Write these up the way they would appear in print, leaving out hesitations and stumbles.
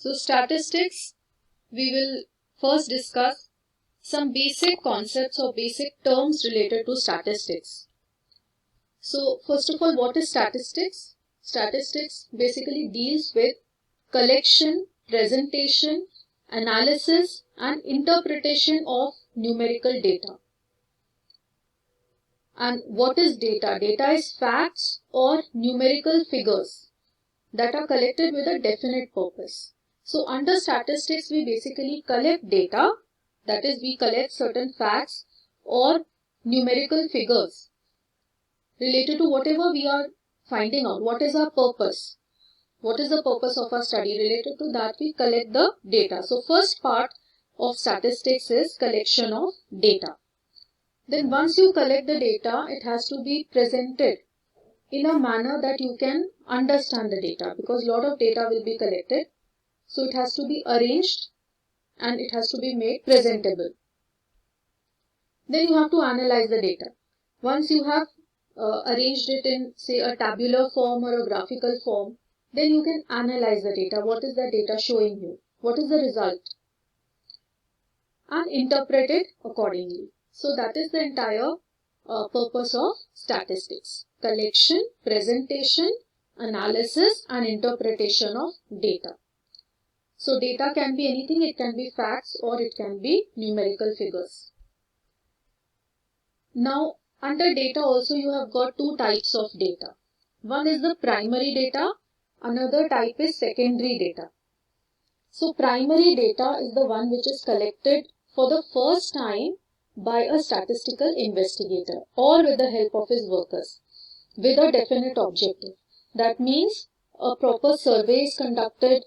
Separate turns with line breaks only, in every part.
So statistics, we will first discuss some basic concepts or basic terms related to statistics. So first of all, what is statistics? Statistics basically deals with collection, presentation, analysis and interpretation of numerical data. And what is data? Data is facts or numerical figures that are collected with a definite purpose. So under statistics, we basically collect data, that is, we collect certain facts or numerical figures related to whatever we are finding out. What is our purpose? What is the purpose of our study? Related to that, we collect the data. So first part of statistics is collection of data. Then once you collect the data, it has to be presented in a manner that you can understand the data, because a lot of data will be collected. So it has to be arranged and it has to be made presentable. Then you have to analyze the data. Once you have arranged it in, say, a tabular form or a graphical form, then you can analyze the data. What is the data showing you? What is the result? And interpret it accordingly. So that is the entire purpose of statistics. Collection, presentation, analysis and interpretation of data. So data can be anything. It can be facts or it can be numerical figures. Now under data also you have got two types of data. One is the primary data. Another type is secondary data. So primary data is the one which is collected for the first time by a statistical investigator or with the help of his workers with a definite objective. That means a proper survey is conducted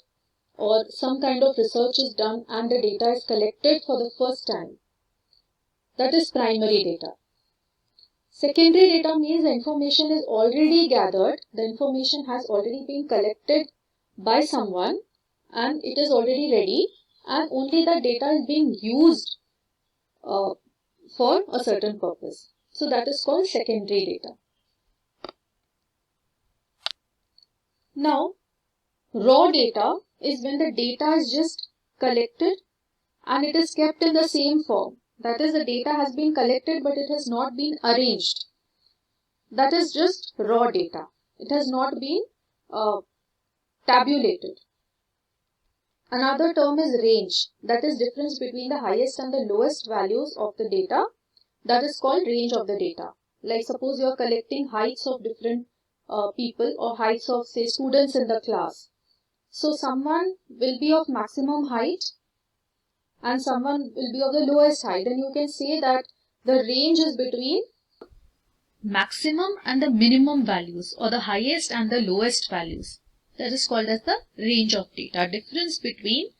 or some kind of research is done and the data is collected for the first time. That is primary data. Secondary data means the information is already gathered, the information has already been collected by someone and it is already ready and only the data is being used for a certain purpose. So that is called secondary data. Now, raw data is when the data is just collected and it is kept in the same form. That is, the data has been collected but it has not been arranged. That is just raw data. It has not been tabulated. Another term is range. That is difference between the highest and the lowest values of the data. That is called range of the data. Like suppose you are collecting heights of different people or heights of, say, students in the class. So someone will be of maximum height and someone will be of the lowest height. Then you can say that the range is between maximum and the minimum values or the highest and the lowest values. That is called as the range of data. Difference between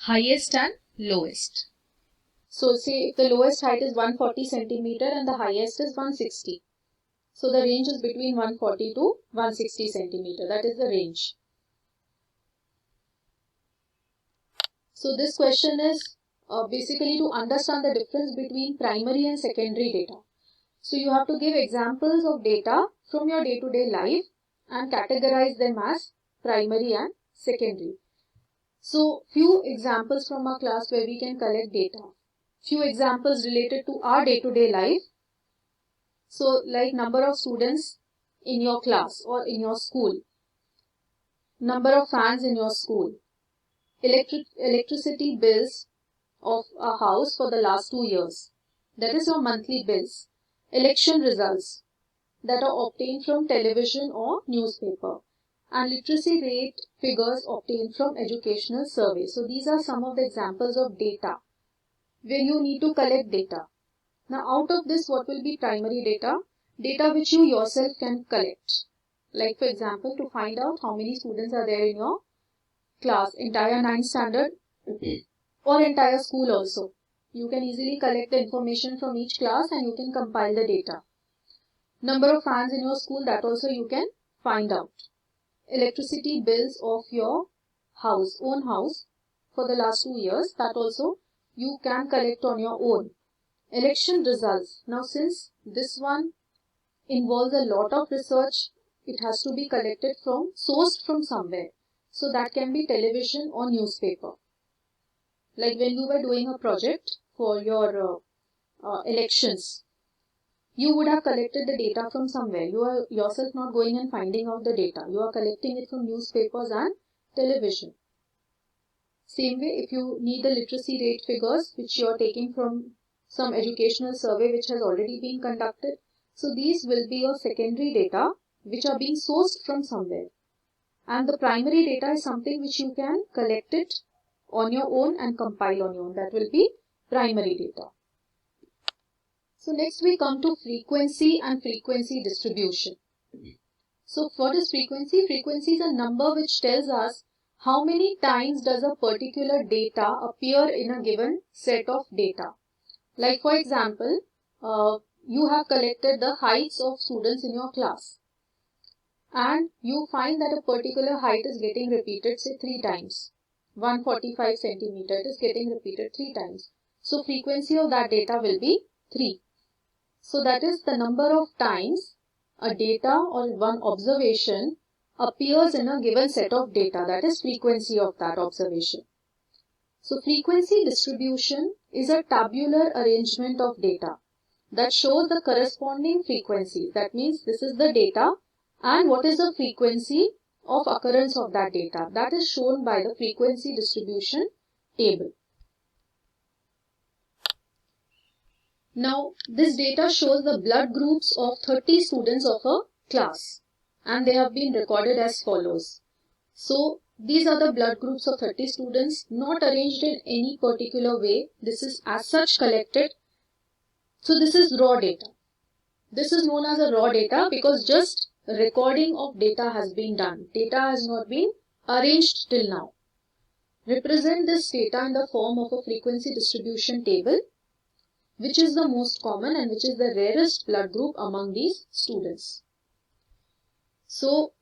highest and lowest. So say if the lowest height is 140 centimeter and the highest is 160. So the range is between 140 to 160 centimeter. That is the range. So this question is basically to understand the difference between primary and secondary data. So you have to give examples of data from your day-to-day life and categorize them as primary and secondary. So few examples from our class where we can collect data. Few examples related to our day-to-day life. So like number of students in your class or in your school, number of fans in your school, electricity bills of a house for the last 2 years. That is your monthly bills. Election results that are obtained from television or newspaper. And literacy rate figures obtained from educational surveys. So these are some of the examples of data where you need to collect data. Now out of this, what will be primary data? Data which you yourself can collect. Like for example, to find out how many students are there in your class, entire 9th standard or entire school also. You can easily collect the information from each class and you can compile the data. Number of fans in your school, that also you can find out. Electricity bills of your house, own house for the last 2 years, that also you can collect on your own. Election results. Now since this one involves a lot of research, it has to be collected from, sourced from somewhere. So that can be television or newspaper. Like when you were doing a project for your elections, you would have collected the data from somewhere. You are yourself not going and finding out the data. You are collecting it from newspapers and television. Same way, if you need the literacy rate figures, which you are taking from some educational survey which has already been conducted. So these will be your secondary data which are being sourced from somewhere. And the primary data is something which you can collect it on your own and compile on your own. That will be primary data. So next we come to frequency and frequency distribution. So what is frequency? Frequency is a number which tells us how many times does a particular data appear in a given set of data. Like for example, you have collected the heights of students in your class and you find that a particular height is getting repeated say 3 times. 145 centimeter is getting repeated 3 times. So frequency of that data will be 3. So that is the number of times a data or one observation appears in a given set of data. That is frequency of that observation. So frequency distribution is a tabular arrangement of data that shows the corresponding frequencies. That means this is the data and what is the frequency of occurrence of that data. That is shown by the frequency distribution table. Now, this data shows the blood groups of 30 students of a class and they have been recorded as follows. So, these are the blood groups of 30 students, not arranged in any particular way. This is as such collected. So, this is raw data. This is known as a raw data because just recording of data has been done. Data has not been arranged till now. Represent this data in the form of a frequency distribution table, which is the most common and which is the rarest blood group among these students. So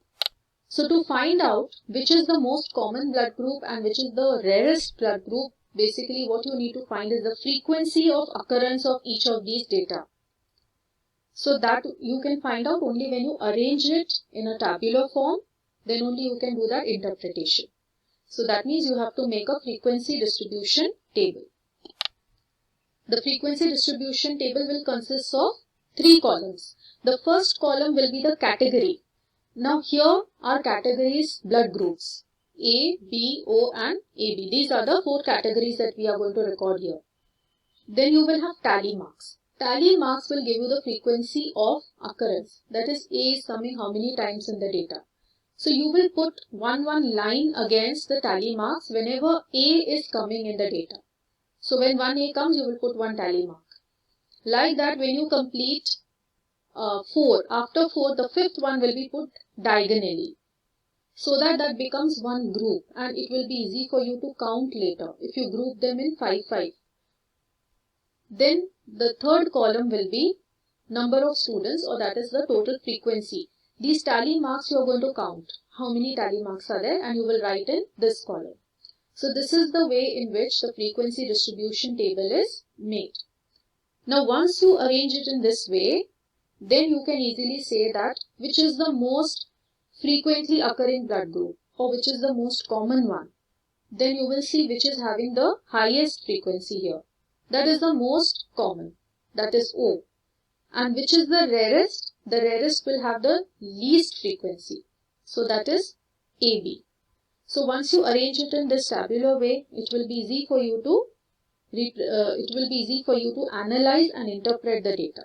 to find out which is the most common blood group and which is the rarest blood group, basically what you need to find is the frequency of occurrence of each of these data. So that you can find out only when you arrange it in a tabular form, then only you can do that interpretation. So that means you have to make a frequency distribution table. The frequency distribution table will consist of 3 columns. The first column will be the category. Now here are categories blood groups A, B, O and AB. These are the 4 categories that we are going to record here. Then you will have tally marks. Tally marks will give you the frequency of occurrence. That is A is coming how many times in the data. So you will put one line against the tally marks whenever A is coming in the data. So when one A comes, you will put 1 tally mark. Like that, when you complete 4, after 4, the 5th one will be put diagonally. So that becomes one group and it will be easy for you to count later if you group them in 5, 5. Then the third column will be number of students, or that is the total frequency. These tally marks you are going to count. How many tally marks are there and you will write in this column. So this is the way in which the frequency distribution table is made. Now once you arrange it in this way, then you can easily say that which is the most frequently occurring blood group or which is the most common one. Then you will see which is having the highest frequency here. That is the most common, that is O. And which is the rarest? The rarest will have the least frequency. So that is AB. So once you arrange it in this tabular way, it will be easy for you to analyze and interpret the data.